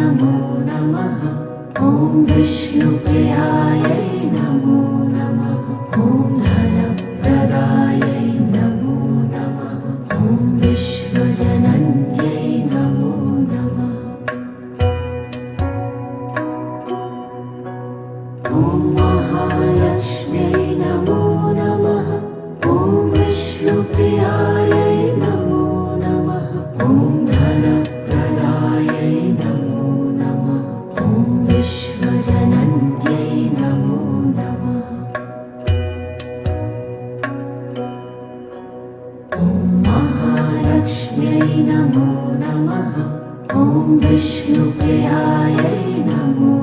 नमो नमः। ॐ विष्णुप्रियायै नमो नमः। ॐ धनप्रदायै नमो नमः। ॐ विश्वजनन्यै नमो नमः। ॐ महालक्ष्म्यै नमो नमः। ॐ विष्णुप्रियायै नमो नमः। ॐ धनप्रदायै नमो नमः। ॐ विश्वजनन्यै नमो नमः। ॐ महालक्ष्म्यै नमो नमः। ॐ विष्णुप्रियायै नमो